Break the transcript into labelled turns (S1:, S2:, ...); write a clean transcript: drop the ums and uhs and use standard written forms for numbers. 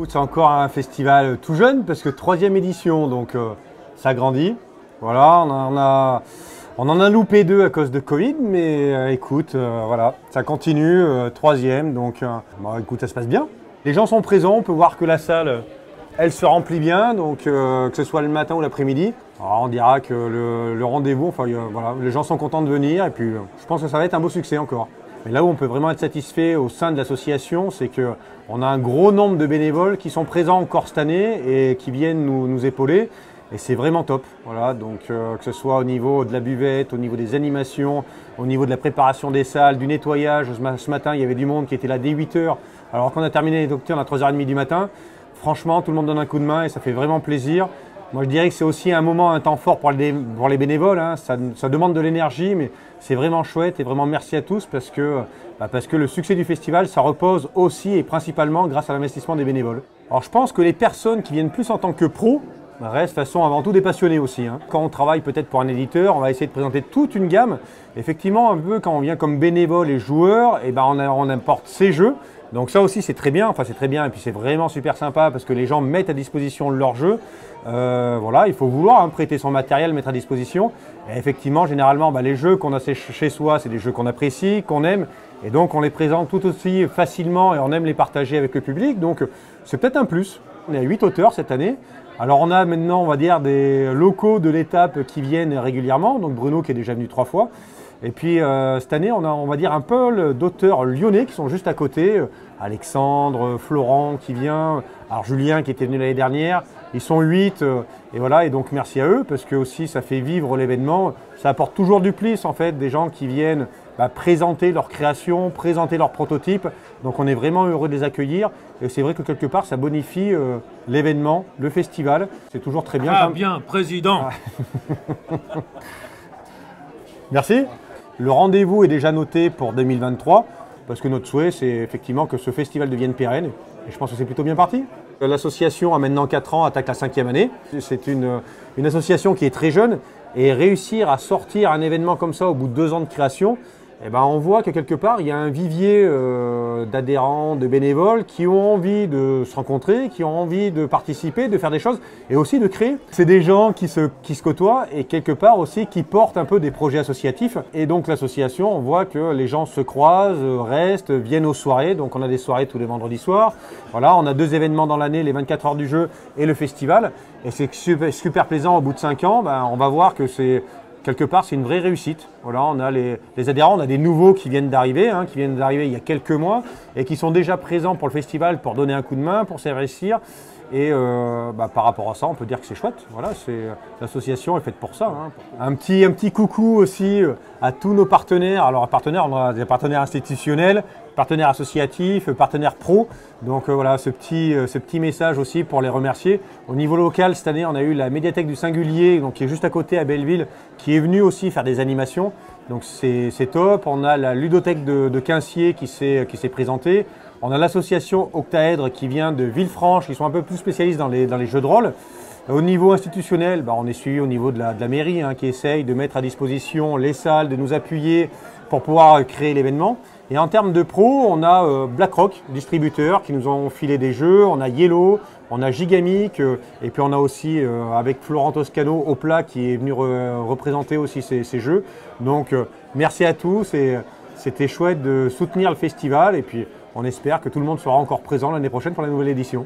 S1: C'est encore un festival tout jeune parce que 3e édition, donc ça grandit. Voilà, on en a loupé 2 à cause de Covid, mais écoute, voilà, ça continue, 3e, donc écoute, ça se passe bien. Les gens sont présents, on peut voir que la salle, elle se remplit bien, donc que ce soit le matin ou l'après-midi. On dira que le rendez-vous, enfin voilà, les gens sont contents de venir et puis je pense que ça va être un beau succès encore. Mais là où on peut vraiment être satisfait au sein de l'association, c'est qu'on a un gros nombre de bénévoles qui sont présents encore cette année et qui viennent nous épauler. Et c'est vraiment top. Voilà, donc que ce soit au niveau de la buvette, au niveau des animations, au niveau de la préparation des salles, du nettoyage. Ce matin, il y avait du monde qui était là dès 8 h, alors qu'on a terminé les docteurs à 3 h 30 du matin. Franchement, tout le monde donne un coup de main et ça fait vraiment plaisir. Moi, je dirais que c'est aussi un temps fort pour les bénévoles. Hein. Ça demande de l'énergie, mais c'est vraiment chouette et vraiment merci à tous parce que le succès du festival, ça repose aussi et principalement grâce à l'investissement des bénévoles. Alors, je pense que les personnes qui viennent plus en tant que pros restent de toute façon avant tout des passionnés aussi. Hein. Quand on travaille peut-être pour un éditeur, on va essayer de présenter toute une gamme. Effectivement, un peu quand on vient comme bénévole et joueur, on importe ces jeux. Donc ça aussi c'est très bien, et puis c'est vraiment super sympa parce que les gens mettent à disposition leur jeu. Voilà, il faut vouloir prêter son matériel, mettre à disposition. Et effectivement, généralement, les jeux qu'on a chez soi, c'est des jeux qu'on apprécie, qu'on aime. Et donc on les présente tout aussi facilement et on aime les partager avec le public. Donc c'est peut-être un plus. On est à 8 auteurs cette année. Alors on a maintenant, on va dire, des locaux de l'étape qui viennent régulièrement. Donc Bruno qui est déjà venu 3 fois. Et puis cette année, on va dire un peu d'auteurs lyonnais qui sont juste à côté. Alexandre, Florent qui vient, alors Julien qui était venu l'année dernière. Ils sont 8 et voilà, et donc merci à eux parce que aussi ça fait vivre l'événement. Ça apporte toujours du plus en fait, des gens qui viennent présenter leur création, présenter leurs prototypes. Donc on est vraiment heureux de les accueillir et c'est vrai que quelque part ça bonifie l'événement, le festival. C'est toujours très bien.
S2: Ah bien, président.
S1: Merci. Le rendez-vous est déjà noté pour 2023 parce que notre souhait c'est effectivement que ce festival devienne pérenne et je pense que c'est plutôt bien parti. L'association a maintenant 4 ans, attaque la 5e année. C'est une association qui est très jeune et réussir à sortir un événement comme ça au bout de 2 ans de création, on voit que quelque part il y a un vivier d'adhérents, de bénévoles qui ont envie de se rencontrer, qui ont envie de participer, de faire des choses et aussi de créer. C'est des gens qui se côtoient et quelque part aussi qui portent un peu des projets associatifs. Et donc l'association, on voit que les gens se croisent, restent, viennent aux soirées. Donc on a des soirées tous les vendredis soirs. Voilà, on a 2 événements dans l'année, les 24 heures du jeu et le festival. Et c'est super plaisant au bout de 5 ans. On va voir que c'est quelque part, c'est une vraie réussite. Voilà, on a les adhérents, on a des nouveaux qui viennent d'arriver, il y a quelques mois et qui sont déjà présents pour le festival pour donner un coup de main, pour s'investir. Et par rapport à ça, on peut dire que c'est chouette. Voilà, l'association est faite pour ça. Hein. Un petit coucou aussi à tous nos partenaires. Alors, on a des partenaires institutionnels, partenaires associatifs, partenaires pro. Donc voilà, ce petit message aussi pour les remercier. Au niveau local, cette année, on a eu la médiathèque du Singulier, donc qui est juste à côté à Belleville, qui est venue aussi faire des animations. Donc c'est top. On a la ludothèque de Quincier qui s'est présentée. On a l'association Octaèdre qui vient de Villefranche, qui sont un peu plus spécialistes dans les jeux de rôle. Au niveau institutionnel, on est suivi au niveau de la mairie qui essaye de mettre à disposition les salles, de nous appuyer pour pouvoir créer l'événement. Et en termes de pro, on a BlackRock, distributeur, qui nous ont filé des jeux. On a Yellow, on a Gigamic, et puis on a aussi avec Florent Toscano au plat qui est venu représenter aussi ces jeux. Donc merci à tous et c'était chouette de soutenir le festival et puis on espère que tout le monde sera encore présent l'année prochaine pour la nouvelle édition.